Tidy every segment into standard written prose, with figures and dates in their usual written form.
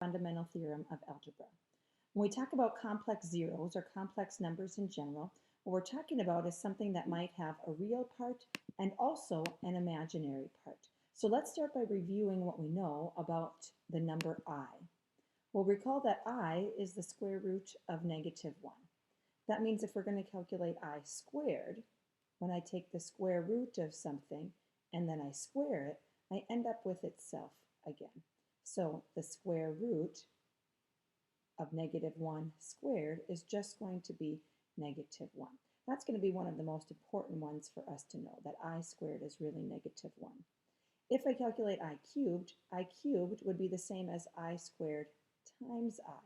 fundamental theorem of algebra. When we talk about complex zeros or complex numbers in general, what we're talking about is something that might have a real part and also an imaginary part. So let's start by reviewing what we know about the number I. Well, recall that I is the square root of -1. That means if we're going to calculate I squared, when I take the square root of something and then I square it, I end up with itself again. So the square root of -1 squared is just going to be -1. That's going to be one of the most important ones for us to know, that I squared is really -1. If I calculate I cubed would be the same as I squared times I.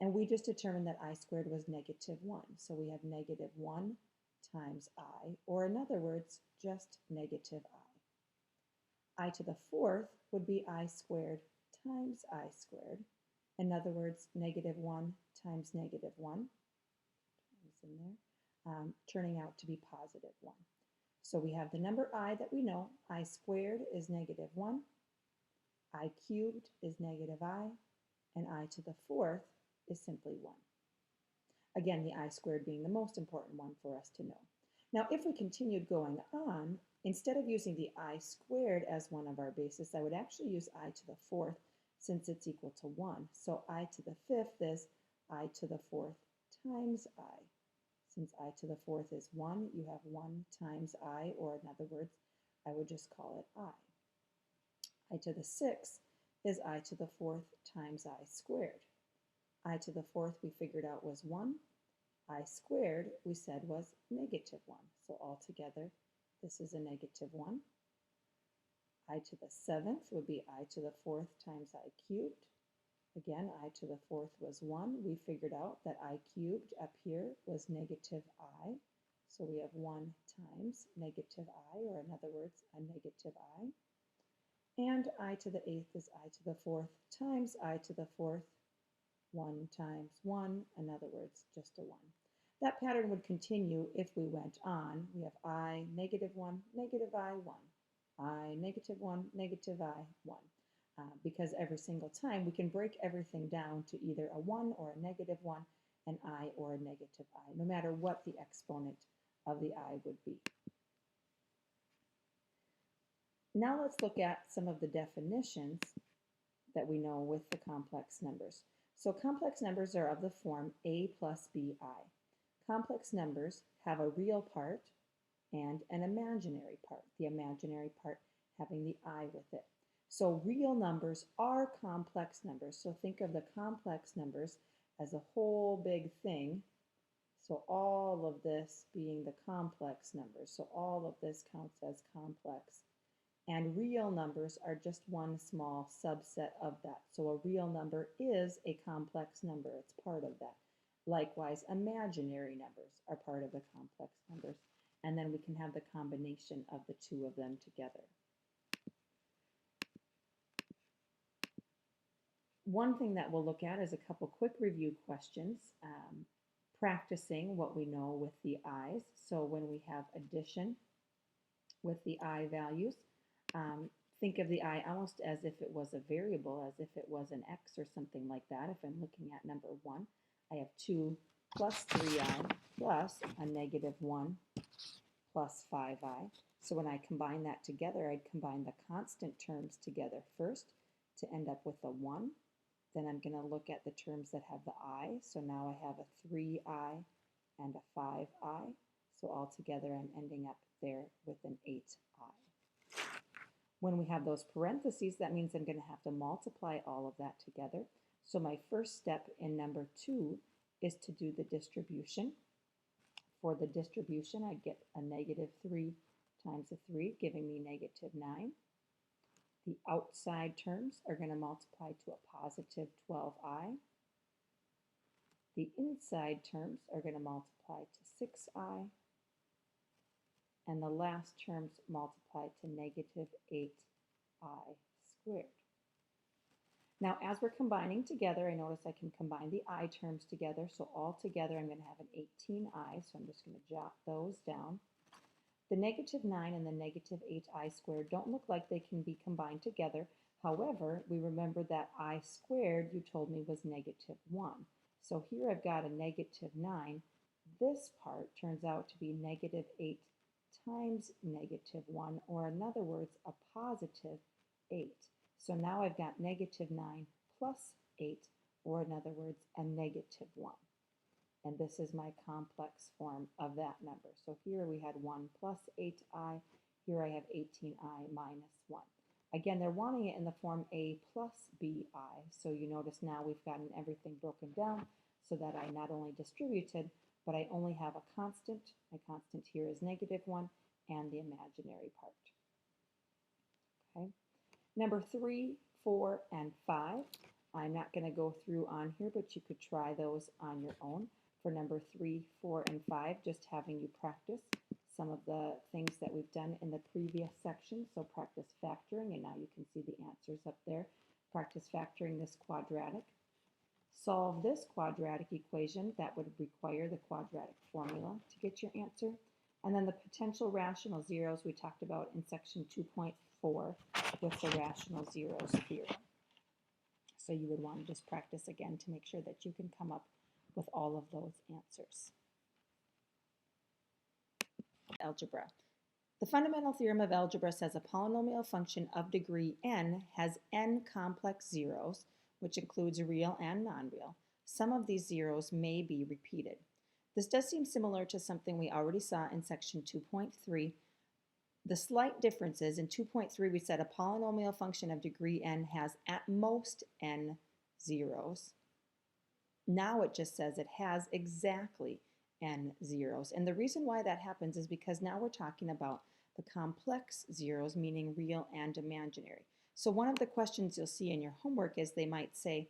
And we just determined that I squared was -1. So we have -1 times I, or in other words, just I to the fourth would be I squared times I squared. In other words, -1 times -1, times in there, turning out to be +1. So we have the number I that we know. I squared is -1, I cubed is -I, and I to the fourth is simply 1. Again, the I squared being the most important one for us to know. Now, if we continued going on, instead of using the I squared as one of our bases, I would actually use I to the fourth since it's equal to 1. So I to the fifth is I to the fourth times I. Since I to the fourth is 1, you have 1 times I, or in other words, I would just call it I. I to the sixth is I to the fourth times I squared. I to the fourth we figured out was 1. I squared we said was -1. So altogether this is a -1. I to the seventh would be I to the fourth times I cubed. Again, I to the fourth was 1. We figured out that I cubed up here was -I. So we have 1 times -I, or in other words, a -I. And I to the eighth is I to the fourth times I to the fourth, 1 times 1, in other words, just a 1. That pattern would continue if we went on. We have I, -1, -I, 1. I, -1, -I, 1. Because every single time we can break everything down to either a 1 or a -1, an I or a -I, no matter what the exponent of the I would be. Now let's look at some of the definitions that we know with the complex numbers. So complex numbers are of the form a plus bi. Complex numbers have a real part and an imaginary part, the imaginary part having the I with it. So real numbers are complex numbers. So think of the complex numbers as a whole big thing. So all of this being the complex numbers. So all of this counts as complex. And real numbers are just one small subset of that. So a real number is a complex number. It's part of that. Likewise, imaginary numbers are part of the complex numbers. And then we can have the combination of the two of them together. One thing that we'll look at is a couple quick review questions, practicing what we know with the I's. So when we have addition with the I values, think of the I almost as if it was a variable, as if it was an X or something like that. If I'm looking at number 1, I have 2 plus 3i plus a -1 plus 5i. So when I combine that together, I'd combine the constant terms together first to end up with a 1. Then I'm going to look at the terms that have the I. So now I have a 3i and a 5i. So altogether I'm ending up there with an 8i. When we have those parentheses, that means I'm going to have to multiply all of that together. So my first step in number 2 is to do the distribution. For the distribution, I'd get a -3 times a 3, giving me -9. The outside terms are going to multiply to a positive 12i. The inside terms are going to multiply to 6i. And the last terms multiply to -8i squared. Now, as we're combining together, I notice I can combine the I terms together. So all together, I'm going to have an 18i. So I'm just going to jot those down. The -9 and the -8i squared don't look like they can be combined together, However, we remember that I squared you told me was negative 1. So here I've got a negative 9. This part turns out to be negative 8 times negative 1, or in other words, a positive 8. So now I've got negative 9 plus 8, or in other words, a negative 1. And this is my complex form of that number. So here we had 1 plus 8i. Here I have 18i minus 1. Again, they're wanting it in the form a plus bi. So you notice now we've gotten everything broken down so that I not only distributed, but I only have a constant. My constant here is negative 1 and the imaginary part. Okay. Number 3, 4, and 5. I'm not going to go through on here, but you could try those on your own. For number 3, 4, and 5, just having you practice some of the things that we've done in the previous section. So practice factoring, and now you can see the answers up there. Practice factoring this quadratic. Solve this quadratic equation. That would require the quadratic formula to get your answer. And then the potential rational zeros we talked about in section 2.4 with the rational zeros theorem. So you would want to just practice again to make sure that you can come up with all of those answers. Algebra. The fundamental theorem of algebra says a polynomial function of degree n has n complex zeros, which includes real and non-real. Some of these zeros may be repeated. This does seem similar to something we already saw in section 2.3. The slight difference is in 2.3 we said a polynomial function of degree n has at most n zeros. Now it just says it has exactly n zeros. And the reason why that happens is because now we're talking about the complex zeros, meaning real and imaginary. So one of the questions you'll see in your homework is they might say,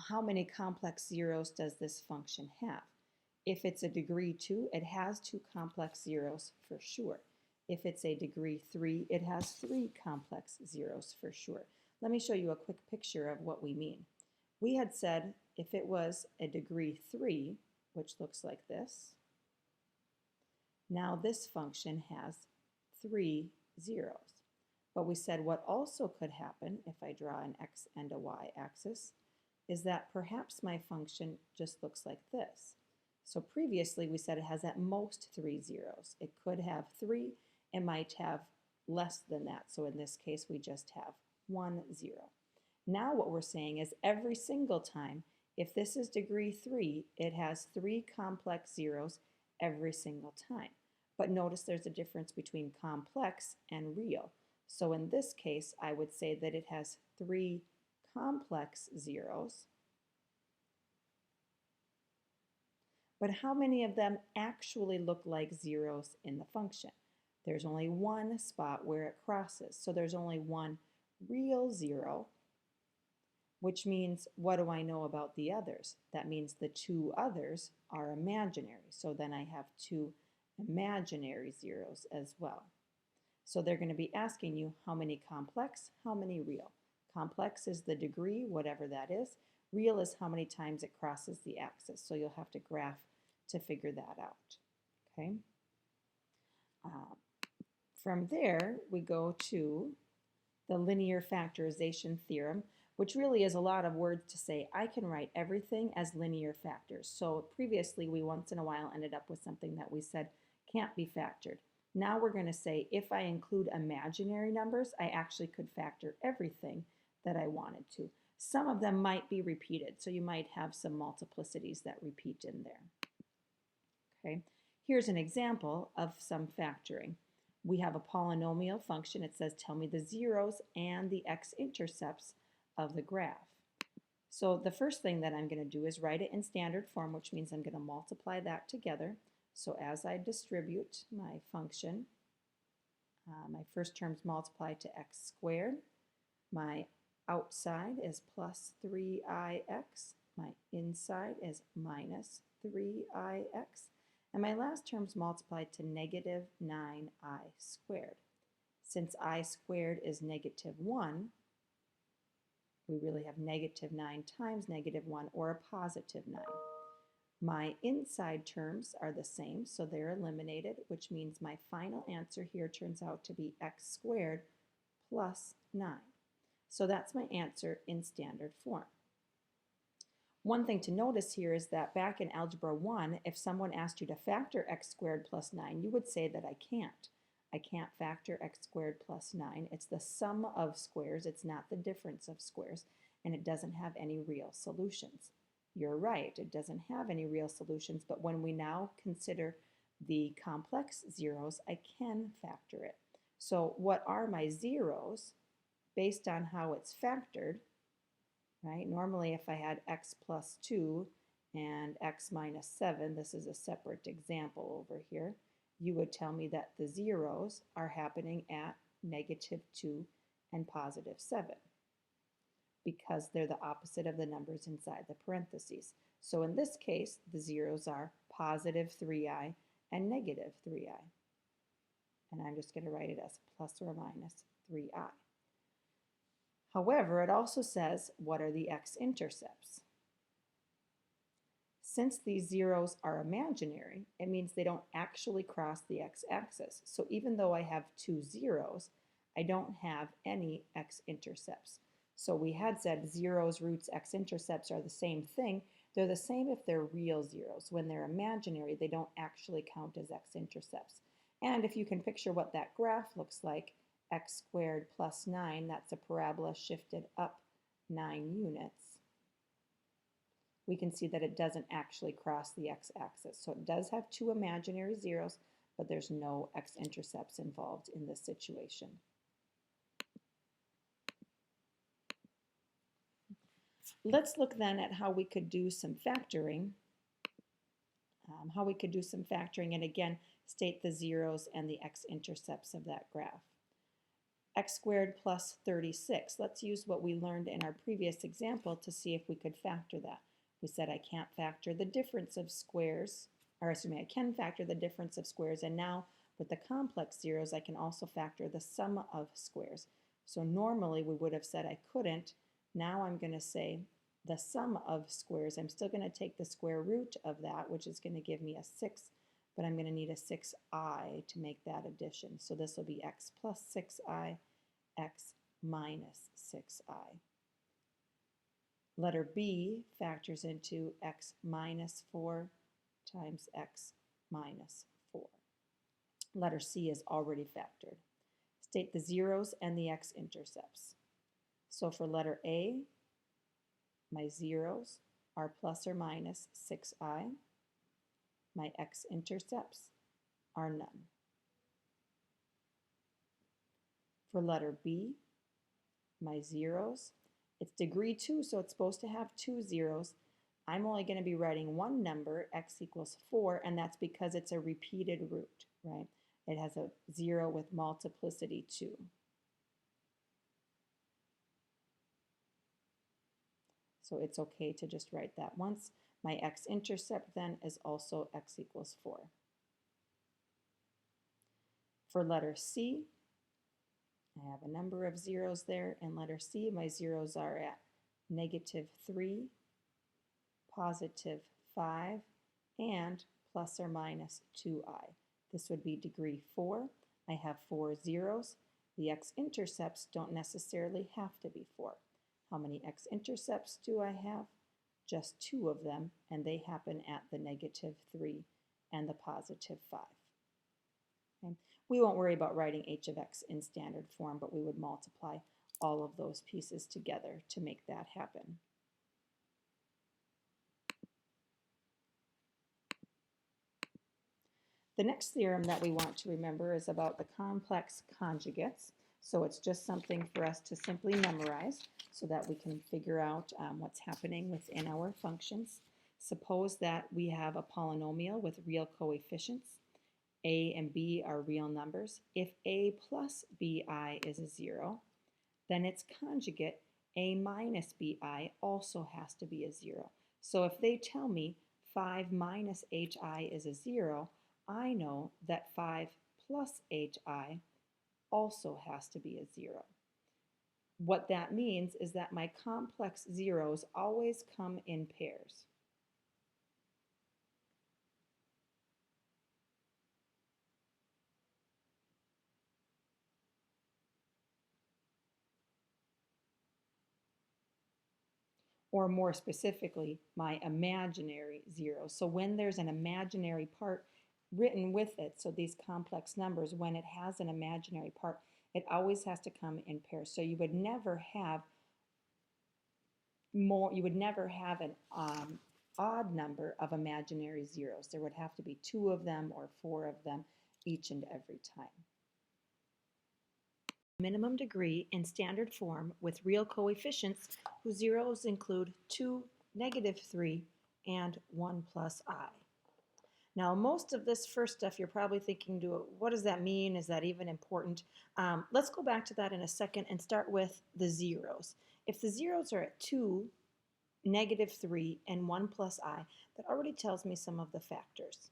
how many complex zeros does this function have? If it's a degree 2, it has 2 complex zeros for sure. If it's a degree 3, it has 3 complex zeros for sure. Let me show you a quick picture of what we mean. We had said if it was a degree 3, which looks like this, now this function has 3 zeros. But we said what also could happen if I draw an x and a y axis is that perhaps my function just looks like this. So previously we said it has at most 3 zeros. It could have 3, it might have less than that. So in this case we just have 1 0. Now what we're saying is every single time, if this is degree 3, it has 3 complex zeros every single time. But notice there's a difference between complex and real. So in this case, I would say that it has 3 complex zeros. But how many of them actually look like zeros in the function? There's only one spot where it crosses. So there's only one real 0, which means what do I know about the others? That means the 2 others are imaginary. So then I have 2 imaginary zeros as well. So they're going to be asking you how many complex, how many real. Complex is the degree, whatever that is. Real is how many times it crosses the axis. So you'll have to graph to figure that out. Okay. From there, we go to the linear factorization theorem, which really is a lot of words to say. I can write everything as linear factors. So previously, we once in a while ended up with something that we said can't be factored. Now we're going to say if I include imaginary numbers, I actually could factor everything that I wanted to. Some of them might be repeated, so you might have some multiplicities that repeat in there. Okay, here's an example of some factoring. We have a polynomial function. It says tell me the zeros and the x-intercepts of the graph. So the first thing that I'm going to do is write it in standard form, which means I'm going to multiply that together. So as I distribute my function, my first term's multiplied to x squared. My outside is plus 3ix. My inside is minus 3ix. And my last term's multiplied to negative 9i squared. Since I squared is negative 1, we really have negative 9 times negative 1, or a positive 9. My inside terms are the same, so they're eliminated, which means my final answer here turns out to be x squared plus 9. So that's my answer in standard form. One thing to notice here is that back in Algebra 1, if someone asked you to factor x squared plus 9, you would say that I can't. I can't factor x squared plus 9. It's the sum of squares. It's not the difference of squares, and it doesn't have any real solutions. You're right, it doesn't have any real solutions, but when we now consider the complex zeros, I can factor it. So what are my zeros based on how it's factored, right? Normally if I had x plus 2 and x minus 7, this is a separate example over here, you would tell me that the zeros are happening at -2 and +7 because they're the opposite of the numbers inside the parentheses. So in this case, the zeros are positive 3i and negative 3i. And I'm just going to write it as plus or minus 3i. However, it also says, what are the x-intercepts? Since these zeros are imaginary, it means they don't actually cross the x-axis. So even though I have two zeros, I don't have any x-intercepts. So we had said zeros, roots, x-intercepts are the same thing. They're the same if they're real zeros. When they're imaginary, they don't actually count as x-intercepts. And if you can picture what that graph looks like, x squared plus 9, that's a parabola shifted up 9 units. We can see that it doesn't actually cross the x-axis. So it does have two imaginary zeros, but there's no x-intercepts involved in this situation. Let's look then at how we could do some factoring. And again, state the zeros and the x-intercepts of that graph. X squared plus 36. Let's use what we learned in our previous example to see if we could factor that. We said I can't factor the difference of squares, or excuse me, I can factor the difference of squares, and now with the complex zeros I can also factor the sum of squares. So normally we would have said I couldn't. Now I'm going to say the sum of squares. I'm still going to take the square root of that, which is going to give me a 6, but I'm going to need a 6i to make that addition. So this will be x plus 6i, x minus 6i. Letter B factors into x minus 4 times x minus 4. Letter C is already factored. State the zeros and the x-intercepts. So for letter A, my zeros are plus or minus 6i. My x-intercepts are none. For letter B, my zeros, it's degree 2, so it's supposed to have two zeros. I'm only going to be writing one number, x equals 4, and that's because it's a repeated root, right? It has a 0 with multiplicity 2. So it's okay to just write that once. My x-intercept then is also x equals 4. For letter C, I have a number of zeros there. In letter C, my zeros are at -3, +5, and plus or minus 2i. This would be degree 4. I have 4 zeros. The x-intercepts don't necessarily have to be 4. How many x-intercepts do I have? Just 2 of them, and they happen at the -3 and the +5. Okay. We won't worry about writing h of x in standard form, but we would multiply all of those pieces together to make that happen. The next theorem that we want to remember is about the complex conjugates. So it's just something for us to simply memorize so that we can figure out what's happening within our functions. Suppose that we have a polynomial with real coefficients. A and b are real numbers. If a plus bi is a 0, then its conjugate, a minus bi, also has to be a 0. So if they tell me 5 minus hi is a 0, I know that 5 plus hi also has to be a 0. What that means is that my complex zeros always come in pairs. or more specifically, my imaginary zeros. So when there's an imaginary part written with it, so these complex numbers, when it has an imaginary part, it always has to come in pairs. So you would never have an odd number of imaginary zeros. There would have to be 2 of them or 4 of them each and every time. Minimum degree in standard form with real coefficients whose zeros include 2, -3, and 1 plus I. Now, most of this first stuff, you're probably thinking, what does that mean? Is that even important? Let's go back to that in a second and start with the zeros. If the zeros are at 2, -3, and 1 plus I, that already tells me some of the factors.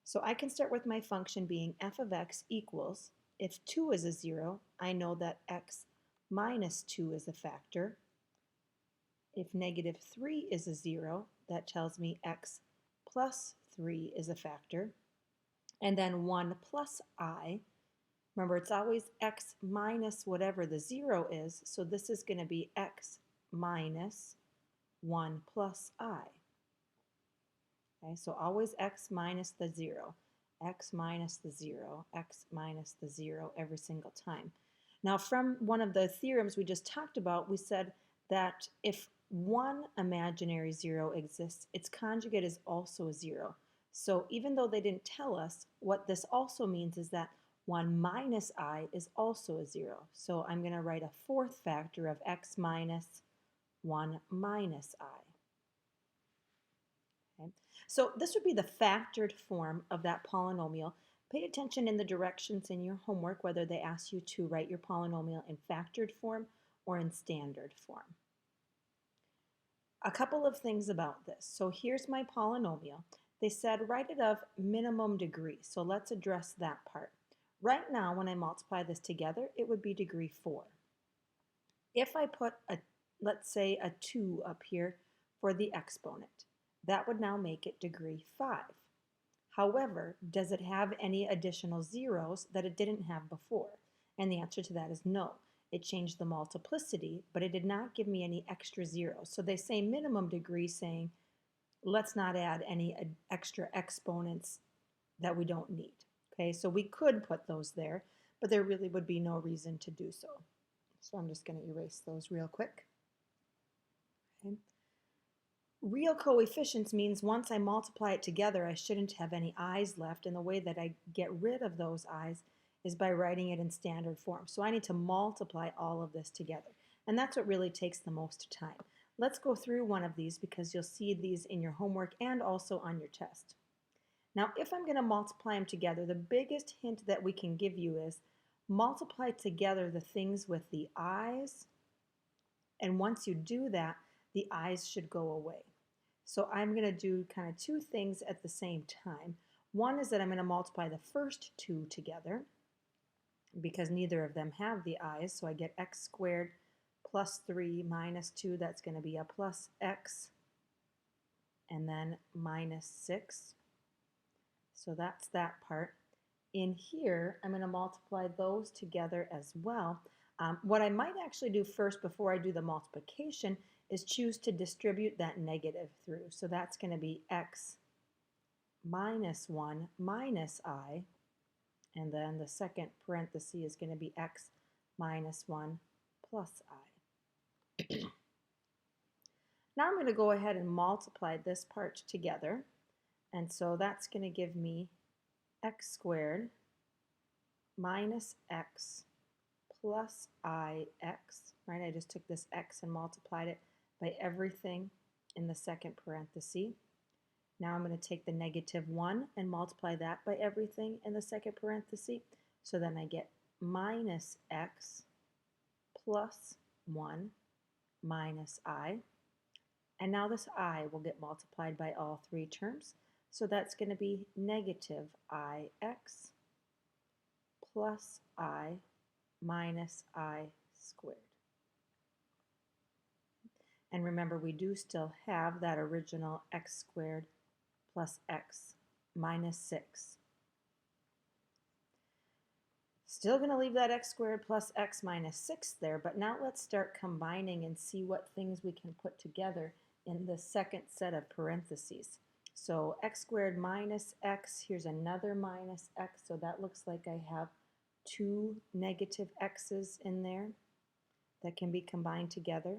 So I can start with my function being f of x equals, if 2 is a 0, I know that x minus 2 is a factor. If -3 is a 0, that tells me x plus 3 is a factor. And then 1 plus I, remember it's always x minus whatever the 0 is, so this is going to be x minus 1 plus I. Okay, so always x minus the 0, x minus the 0, x minus the 0 every single time. Now from one of the theorems we just talked about, we said that if one imaginary 0 exists, its conjugate is also a 0. So even though they didn't tell us, what this also means is that 1 minus I is also a 0. So I'm going to write a fourth factor of x minus 1 minus I. Okay. So this would be the factored form of that polynomial. Pay attention in the directions in your homework whether they ask you to write your polynomial in factored form or in standard form. A couple of things about this. So here's my polynomial. They said write it of minimum degree. So let's address that part. Right now, when I multiply this together, it would be degree 4. If I put let's say a 2 up here for the exponent, that would now make it degree 5. However, does it have any additional zeros that it didn't have before? And the answer to that is no. It changed the multiplicity, but it did not give me any extra zeros. So they say minimum degree, saying let's not add any extra exponents that we don't need. Okay, so we could put those there, but there really would be no reason to do so. So I'm just going to erase those real quick. Okay. Real coefficients means once I multiply it together, I shouldn't have any i's left, and the way that I get rid of those i's is by writing it in standard form. So I need to multiply all of this together, and that's what really takes the most time. Let's go through one of these because you'll see these in your homework and also on your test. Now, if I'm going to multiply them together, the biggest hint that we can give you is multiply together the things with the i's, and once you do that, the i's should go away. So I'm going to do kind of 2 things at the same time. One is that I'm going to multiply the first 2 together because neither of them have the i's, so I get x squared plus 3 minus 2, that's going to be a plus x, and then minus 6. So that's that part. In here, I'm going to multiply those together as well. What I might actually do first before I do the multiplication is choose to distribute that negative through. So that's going to be x minus 1 minus I, and then the second parenthesis is going to be x minus 1 plus I. Now I'm going to go ahead and multiply this part together, and so that's going to give me x squared minus x plus ix, right? I just took this x and multiplied it by everything in the second parenthesis. Now I'm going to take the -1 and multiply that by everything in the second parenthesis. So then I get minus x plus 1 minus I. And now this I will get multiplied by all 3 terms. So that's going to be negative ix plus I minus I squared. And remember, we do still have that original x squared plus x minus 6. Still going to leave that x squared plus x minus 6 there, but now let's start combining and see what things we can put together in the second set of parentheses. So x squared minus x, here's another minus x, so that looks like I have two negative x's in there that can be combined together.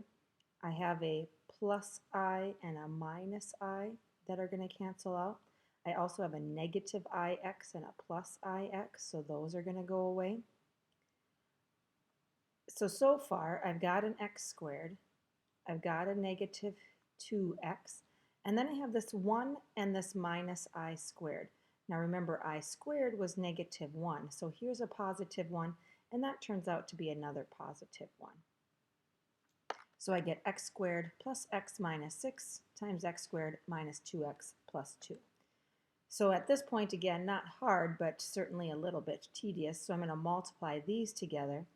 I have a plus I and a minus I that are going to cancel out. I also have a negative ix and a plus ix, so those are going to go away. So far, I've got an x squared, I've got a negative 2x, and then I have this 1 and this minus I squared. Now remember, I squared was negative 1, so here's a positive 1, and that turns out to be another positive 1. So I get x squared plus x minus 6 times x squared minus 2x plus 2. So at this point, again, not hard, but certainly a little bit tedious. So I'm going to multiply these together,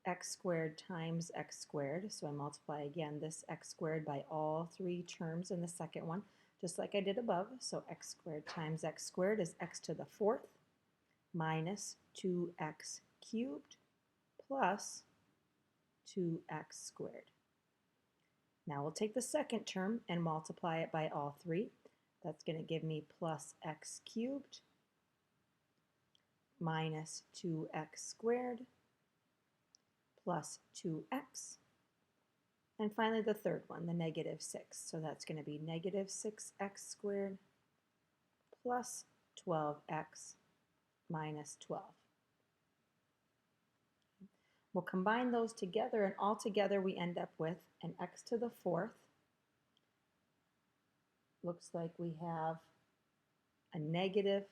x squared times x squared. So I multiply again this x squared by all three terms in the second one, just like I did above. So x squared times x squared is x to the fourth minus 2x cubed plus 2x squared. Now we'll take the second term and multiply it by all three. That's going to give me plus x cubed minus 2x squared plus 2x. And finally the third one, the negative 6. So that's going to be negative 6x squared plus 12x minus 12. We'll combine those together, and all together we end up with an x to the fourth. Looks like we have a negative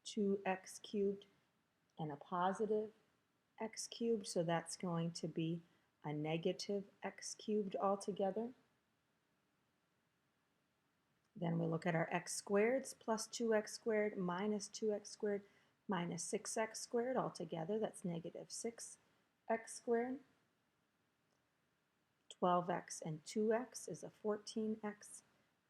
2x cubed and a positive x cubed, so that's going to be a negative x cubed altogether. Then we look at our x squareds, plus 2x squared minus 2x squared minus 6x squared altogether. That's negative 6x squared. 12x and 2x is a 14x.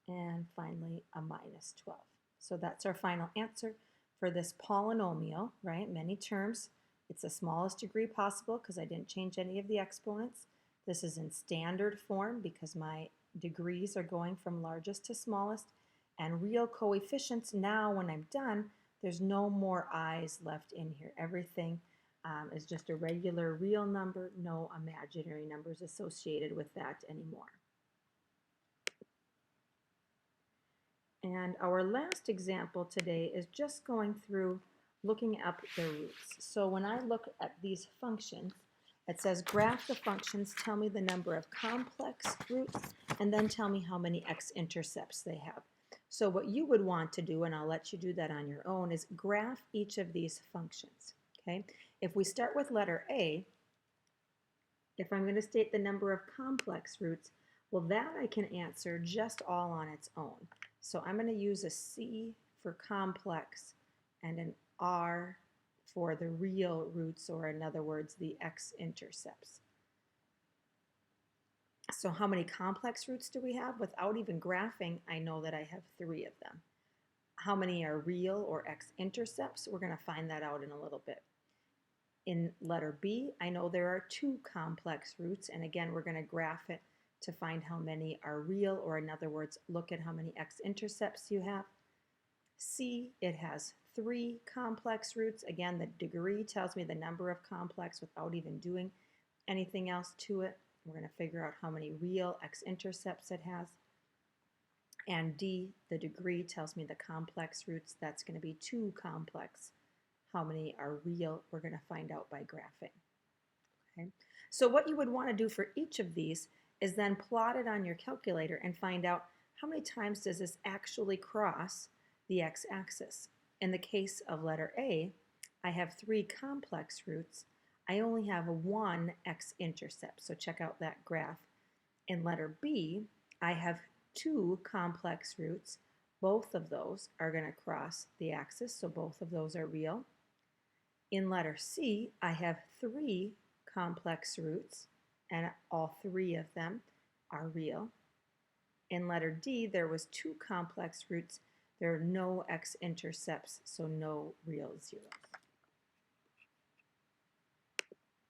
And finally a minus 12. So that's our final answer for this polynomial, right? Many terms. It's the smallest degree possible because I didn't change any of the exponents. This is in standard form because my degrees are going from largest to smallest. And real coefficients, now when I'm done, there's no more i's left in here. Everything is just a regular real number, no imaginary numbers associated with that anymore. And our last example today is just going through looking up the roots. So when I look at these functions, it says graph the functions, tell me the number of complex roots, and then tell me how many x-intercepts they have. So what you would want to do, and I'll let you do that on your own, is graph each of these functions. Okay? If we start with letter A, if I'm going to state the number of complex roots, well, that I can answer just all on its own. So I'm going to use a C for complex and an R for the real roots, or in other words, the x-intercepts. So how many complex roots do we have? Without even graphing, I know that I have 3 of them. How many are real or x-intercepts? We're going to find that out in a little bit. In letter B, I know there are 2 complex roots, and again, we're going to graph it to find how many are real, or in other words, look at how many x-intercepts you have. C, it has 3 complex roots. Again, the degree tells me the number of complex without even doing anything else to it. We're going to figure out how many real x-intercepts it has. And D, the degree tells me the complex roots. That's going to be 2 complex. How many are real? We're going to find out by graphing. Okay? So what you would want to do for each of these is then plot it on your calculator and find out how many times does this actually cross the x-axis. In the case of letter A, I have 3 complex roots. I only have 1 x-intercept, so check out that graph. In letter B, I have 2 complex roots. Both of those are going to cross the axis, so both of those are real. In letter C, I have 3 complex roots, and all 3 of them are real. In letter D, there was 2 complex roots. There are no x-intercepts, so no real zeros.